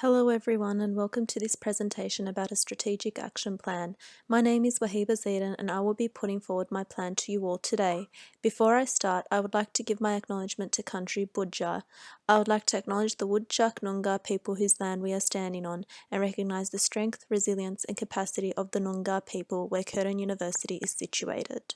Hello everyone and welcome to this presentation about a strategic action plan. My name is Wahiba Zaidan and I will be putting forward my plan to you all today. Before I start, I would like to give my acknowledgement to country Budja. I would like to acknowledge the Whadjuk Noongar people whose land we are standing on and recognise the strength, resilience and capacity of the Noongar people where Curtin University is situated.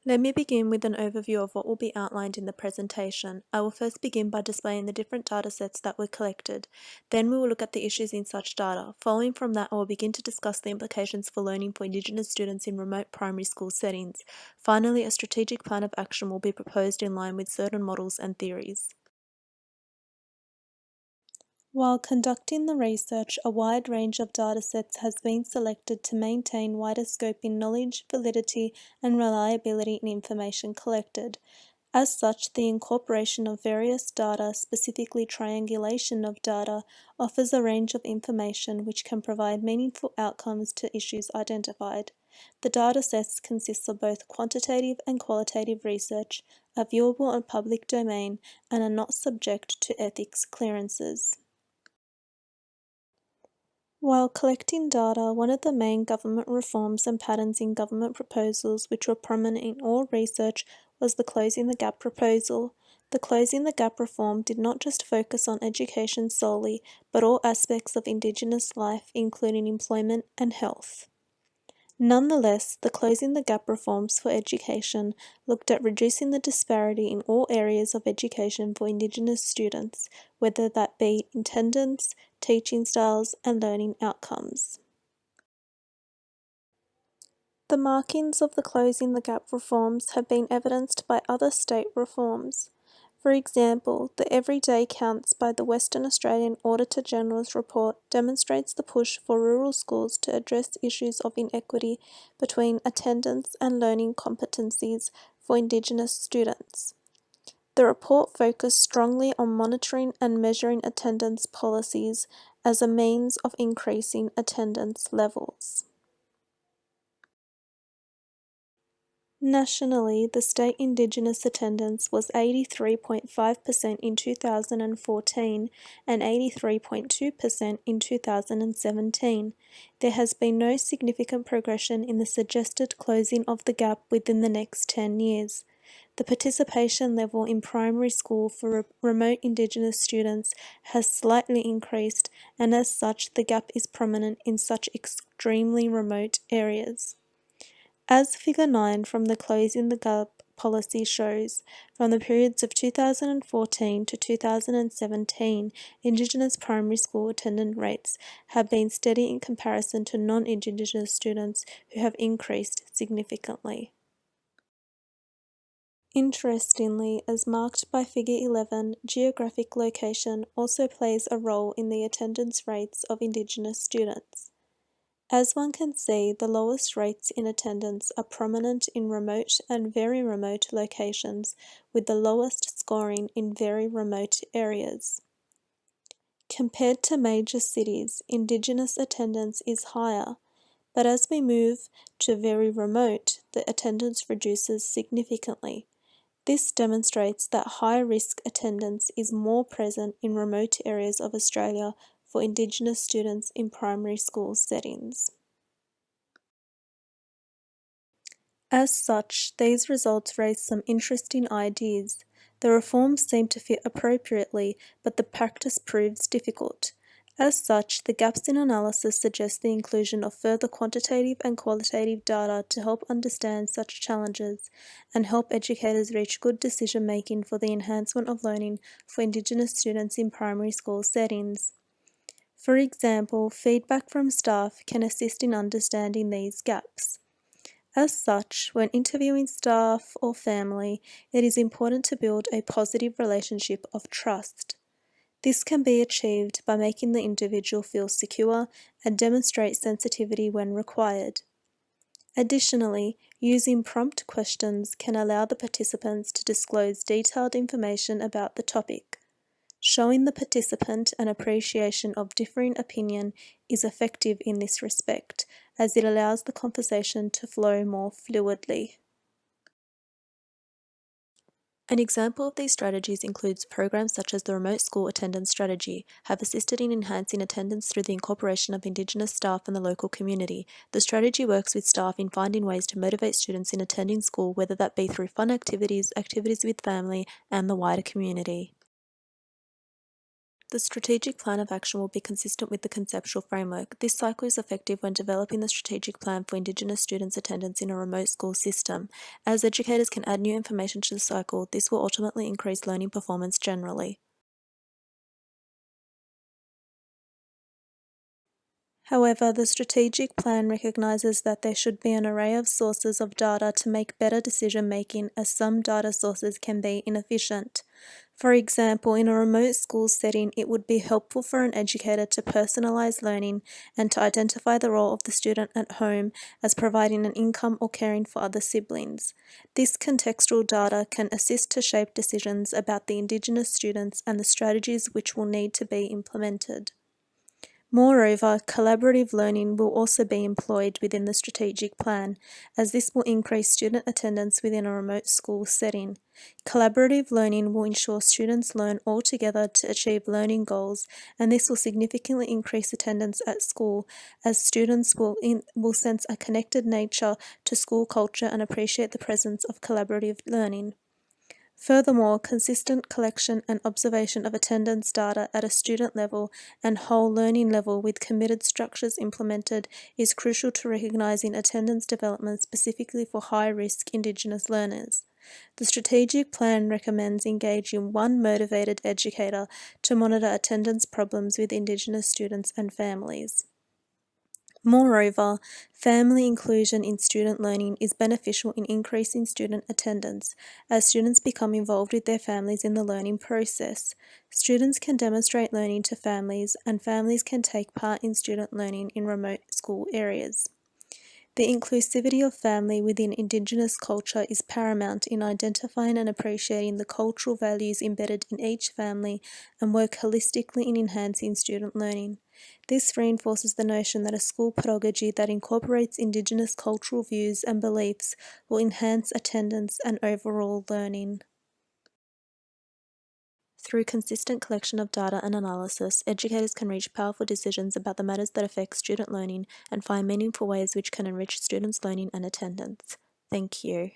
Let me begin with an overview of what will be outlined in the presentation. I will first begin by displaying the different datasets that were collected. Then we will look at the issues in such data. Following from that, I will begin to discuss the implications for learning for Indigenous students in remote primary school settings. Finally, a strategic plan of action will be proposed in line with certain models and theories. While conducting the research, a wide range of datasets has been selected to maintain wider scope in knowledge, validity, and reliability in information collected. As such, the incorporation of various data, specifically triangulation of data, offers a range of information which can provide meaningful outcomes to issues identified. The datasets consist of both quantitative and qualitative research, are viewable on public domain, and are not subject to ethics clearances. While collecting data, one of the main government reforms and patterns in government proposals which were prominent in all research was the Closing the Gap proposal. The Closing the Gap reform did not just focus on education solely, but all aspects of Indigenous life, including employment and health. Nonetheless, the Closing the Gap reforms for education looked at reducing the disparity in all areas of education for Indigenous students, whether that be attendance, teaching styles, and learning outcomes. The markings of the Closing the Gap reforms have been evidenced by other state reforms. For example, the Everyday Counts by the Western Australian Auditor-General's report demonstrates the push for rural schools to address issues of inequity between attendance and learning competencies for Indigenous students. The report focused strongly on monitoring and measuring attendance policies as a means of increasing attendance levels. Nationally, the state Indigenous attendance was 83.5% in 2014 and 83.2% in 2017. There has been no significant progression in the suggested closing of the gap within the next 10 years. The participation level in primary school for remote Indigenous students has slightly increased, and as such, the gap is prominent in such extremely remote areas. As Figure 9 from the Closing the Gap policy shows, from the periods of 2014 to 2017, Indigenous primary school attendance rates have been steady in comparison to non-Indigenous students who have increased significantly. Interestingly, as marked by Figure 11, geographic location also plays a role in the attendance rates of Indigenous students. As one can see, the lowest rates in attendance are prominent in remote and very remote locations, with the lowest scoring in very remote areas. Compared to major cities, Indigenous attendance is higher, but as we move to very remote, the attendance reduces significantly. This demonstrates that high-risk attendance is more present in remote areas of Australia for Indigenous students in primary school settings. As such, these results raise some interesting ideas. The reforms seem to fit appropriately, but the practice proves difficult. As such, the gaps in analysis suggest the inclusion of further quantitative and qualitative data to help understand such challenges and help educators reach good decision-making for the enhancement of learning for Indigenous students in primary school settings. For example, feedback from staff can assist in understanding these gaps. As such, when interviewing staff or family, it is important to build a positive relationship of trust. This can be achieved by making the individual feel secure and demonstrate sensitivity when required. Additionally, using prompt questions can allow the participants to disclose detailed information about the topic. Showing the participant an appreciation of differing opinion is effective in this respect, as it allows the conversation to flow more fluidly. An example of these strategies includes programs such as the Remote School Attendance Strategy, have assisted in enhancing attendance through the incorporation of Indigenous staff and the local community. The strategy works with staff in finding ways to motivate students in attending school, whether that be through fun activities, activities with family, and the wider community. The strategic plan of action will be consistent with the conceptual framework. This cycle is effective when developing the strategic plan for Indigenous students' attendance in a remote school system. As educators can add new information to the cycle, this will ultimately increase learning performance generally. However, the strategic plan recognises that there should be an array of sources of data to make better decision making, as some data sources can be inefficient. For example, in a remote school setting, it would be helpful for an educator to personalise learning and to identify the role of the student at home as providing an income or caring for other siblings. This contextual data can assist to shape decisions about the Indigenous students and the strategies which will need to be implemented. Moreover, collaborative learning will also be employed within the strategic plan, as this will increase student attendance within a remote school setting. Collaborative learning will ensure students learn all together to achieve learning goals, and this will significantly increase attendance at school, as students will sense a connected nature to school culture and appreciate the presence of collaborative learning. Furthermore, consistent collection and observation of attendance data at a student level and whole learning level with committed structures implemented is crucial to recognising attendance development specifically for high-risk Indigenous learners. The strategic plan recommends engaging one motivated educator to monitor attendance problems with Indigenous students and families. Moreover, family inclusion in student learning is beneficial in increasing student attendance, as students become involved with their families in the learning process. Students can demonstrate learning to families, and families can take part in student learning in remote school areas. The inclusivity of family within Indigenous culture is paramount in identifying and appreciating the cultural values embedded in each family and work holistically in enhancing student learning. This reinforces the notion that a school pedagogy that incorporates Indigenous cultural views and beliefs will enhance attendance and overall learning. Through consistent collection of data and analysis, educators can reach powerful decisions about the matters that affect student learning and find meaningful ways which can enrich students' learning and attendance. Thank you.